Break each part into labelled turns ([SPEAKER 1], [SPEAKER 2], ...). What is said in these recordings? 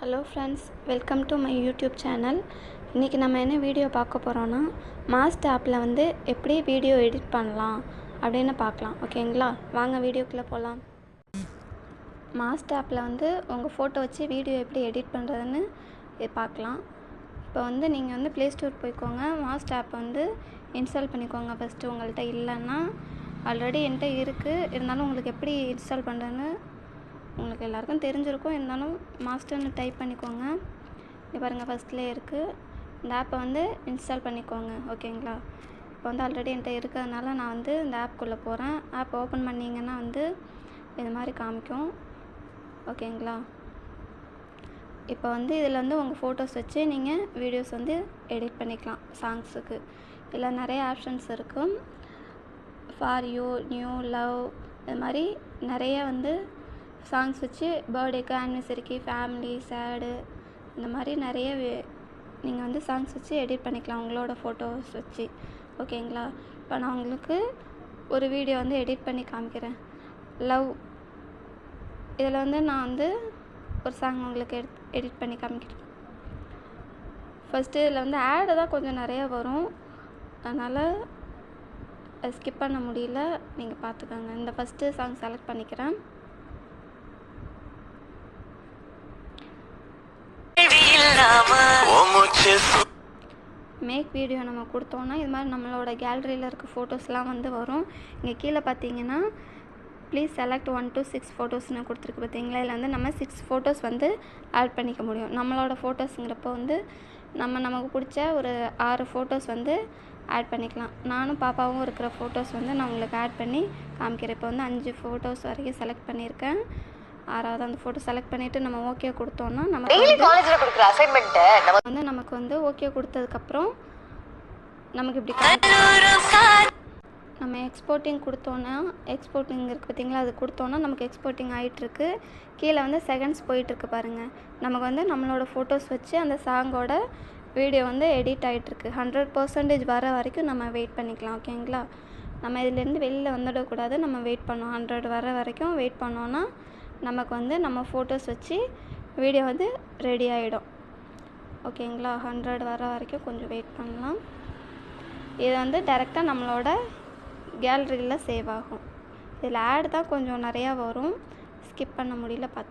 [SPEAKER 1] Hello friends, welcome to my YouTube channel. இன்றைக்கி நம்ம என்ன வீடியோ பார்க்க போகிறோன்னா, மாஸ்ட் ஆப்பில் வந்து எப்படி வீடியோ எடிட் பண்ணலாம் அப்படின்னு பார்க்கலாம். ஓகேங்களா, வாங்க வீடியோக்குள்ளே போகலாம். மாஸ்ட் ஆப்பில் வந்து உங்கள் ஃபோட்டோ வச்சு வீடியோ எப்படி எடிட் பண்ணுறதுன்னு பார்க்கலாம். இப்போ வந்து நீங்கள் வந்து ப்ளே ஸ்டோர் போய்க்கோங்க. மாஸ்ட் ஆப் வந்து இன்ஸ்டால் பண்ணிக்கோங்க. ஃபஸ்ட்டு உங்கள்கிட்ட இல்லைன்னா, ஆல்ரெடி என்கிட்ட இருக்குது, இருந்தாலும் உங்களுக்கு எப்படி இன்ஸ்டால் பண்ணுறதுன்னு உங்களுக்கு எல்லாருக்கும் தெரிஞ்சிருக்கும். இருந்தாலும் மாஸ்டர்னு டைப் பண்ணிக்கோங்க. இங்கே பாருங்கள், ஃபஸ்ட்லேயே இருக்குது. இந்த ஆப்பை வந்து இன்ஸ்டால் பண்ணிக்கோங்க. ஓகேங்களா, இப்போ வந்து ஆல்ரெடி என்கிட்ட இருக்கிறதுனால நான் வந்து இந்த ஆப்குள்ளே போகிறேன். ஆப் ஓப்பன் பண்ணிங்கன்னா வந்து இது மாதிரி காமிக்கும். ஓகேங்களா, இப்போ வந்து இதில் வந்து உங்கள் ஃபோட்டோஸ் வச்சு நீங்கள் வீடியோஸ் வந்து எடிட் பண்ணிக்கலாம். சாங்ஸுக்கு இதில் நிறைய ஆப்ஷன்ஸ் இருக்கும். ஃபார் யூ, நியூ, லவ், இது மாதிரி நிறைய வந்து சாங்ஸ் வச்சு பர்த்டேக்கு, ஆனிவர்சரிக்கு, ஃபேமிலி, சேடு, இந்த மாதிரி நிறைய நீங்கள் வந்து சாங்ஸ் வச்சு எடிட் பண்ணிக்கலாம் உங்களோட ஃபோட்டோஸ் வச்சு. ஓகேங்களா, இப்போ நான் உங்களுக்கு ஒரு வீடியோ வந்து எடிட் பண்ணி காமிக்கிறேன். லவ், இதில் வந்து நான் வந்து ஒரு சாங் உங்களுக்கு எடிட் பண்ணி காமிக்கிறேன். ஃபஸ்ட்டு இதில் வந்து ஆடு தான் கொஞ்சம் நிறையா வரும், அதனால் ஸ்கிப் பண்ண முடியல, நீங்கள் பார்த்துக்கோங்க. இந்த ஃபஸ்ட்டு சாங் செலக்ட் பண்ணிக்கிறேன். மேக் வீடியோ நம்ம கொடுத்தோன்னா இது மாதிரி நம்மளோட கேலரியில் இருக்க ஃபோட்டோஸ்லாம் வந்து வரும். இங்கே கீழே பார்த்தீங்கன்னா ப்ளீஸ் செலக்ட் 1 to 6 ஃபோட்டோஸ்னு கொடுத்துருக்கு பார்த்தீங்களா. இதில் வந்து நம்ம 6 ஃபோட்டோஸ் வந்து ஆட் பண்ணிக்க முடியும். நம்மளோட ஃபோட்டோஸுங்கிறப்போ வந்து நமக்கு பிடிச்ச ஒரு 6 ஃபோட்டோஸ் வந்து ஆட் பண்ணிக்கலாம். நானும் பாப்பாவும் இருக்கிற ஃபோட்டோஸ் வந்து நான் உங்களுக்கு ஆட் பண்ணி காமிக்கிறேன். இப்போ வந்து 5 ஃபோட்டோஸ் வரைக்கும் செலக்ட் பண்ணியிருக்கேன். 6வது அந்த ஃபோட்டோ செலக்ட் பண்ணிவிட்டு நம்ம ஓகே கொடுத்தோன்னா நமக்கு வந்து ஓகே கொடுத்ததுக்கப்புறம் நமக்கு இப்படி நம்ம எக்ஸ்போர்ட்டிங் கொடுத்தோன்னா, எக்ஸ்போர்ட்டிங் இருக்குது பார்த்தீங்களா, அது கொடுத்தோன்னா நமக்கு எக்ஸ்போர்ட்டிங் ஆகிட்டுருக்கு. கீழே வந்து செகண்ட்ஸ் போயிட்டுருக்கு பாருங்கள். நமக்கு வந்து நம்மளோட ஃபோட்டோஸ் வச்சு அந்த சாங்கோட வீடியோ வந்து எடிட் ஆகிட்டுருக்கு. 100% வர வரைக்கும் நம்ம வெயிட் பண்ணிக்கலாம். ஓகேங்களா, நம்ம இதிலேருந்து வெளியில் வந்துடக்கூடாது. நம்ம வெயிட் பண்ணோம். 100 வர வரைக்கும் வெயிட் பண்ணோன்னா நமக்கு வந்து நம்ம ஃபோட்டோஸ் வச்சு வீடியோ வந்து ரெடி ஆகிடும். ஓகேங்களா, 100 வர வரைக்கும் கொஞ்சம் வெயிட் பண்ணலாம். இது வந்து டைரெக்டாக நம்மளோட கேலரியில் சேவ் ஆகும். இதில் ஆட் தான் கொஞ்சம் நிறையா வரும், ஸ்கிப் பண்ண முடியல. இப்போ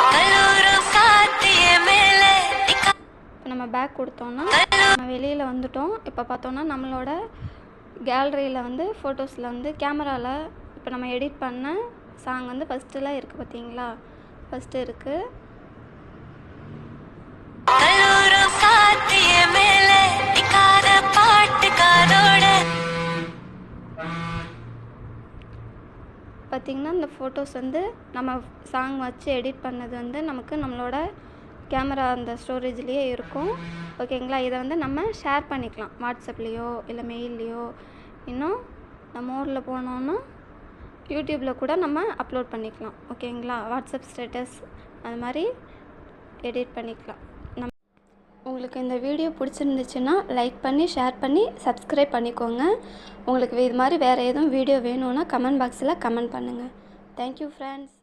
[SPEAKER 1] நம்ம பேக் கொடுத்தோன்னா நம்ம வெளியில் வந்துட்டோம். இப்போ பார்த்தோன்னா நம்மளோட கேலரியில் வந்து ஃபோட்டோஸில் வந்து கேமராவில் இப்போ நம்ம எடிட் பண்ண சாங் வந்து ஃபஸ்ட்டில் இருக்குது பார்த்தீங்களா, ஃபஸ்ட்டு இருக்குது. பார்த்திங்கன்னா இந்த ஃபோட்டோஸ் வந்து நம்ம சாங் வச்சு எடிட் பண்ணது வந்து நமக்கு நம்மளோட கேமரா அந்த ஸ்டோரேஜ்லேயே இருக்கும். ஓகேங்களா, இதை வந்து நம்ம ஷேர் பண்ணிக்கலாம் வாட்ஸ்அப்லேயோ இல்லை மெயில்லையோ. இன்னும் நம்ம ஊரில் போனோன்னா யூடியூப்பில் கூட நம்ம அப்லோட் பண்ணிக்கலாம். ஓகேங்களா, வாட்ஸ்அப் ஸ்டேட்டஸ் அது மாதிரி எடிட் பண்ணிக்கலாம். உங்களுக்கு இந்த வீடியோ பிடிச்சிருந்துச்சுன்னா லைக் பண்ணி, ஷேர் பண்ணி, சப்ஸ்கிரைப் பண்ணிக்கோங்க. உங்களுக்கு இது மாதிரி வேறு எதுவும் வீடியோ வேணும்னா கமெண்ட் பாக்ஸில் கமெண்ட் பண்ணுங்கள். Thank you friends.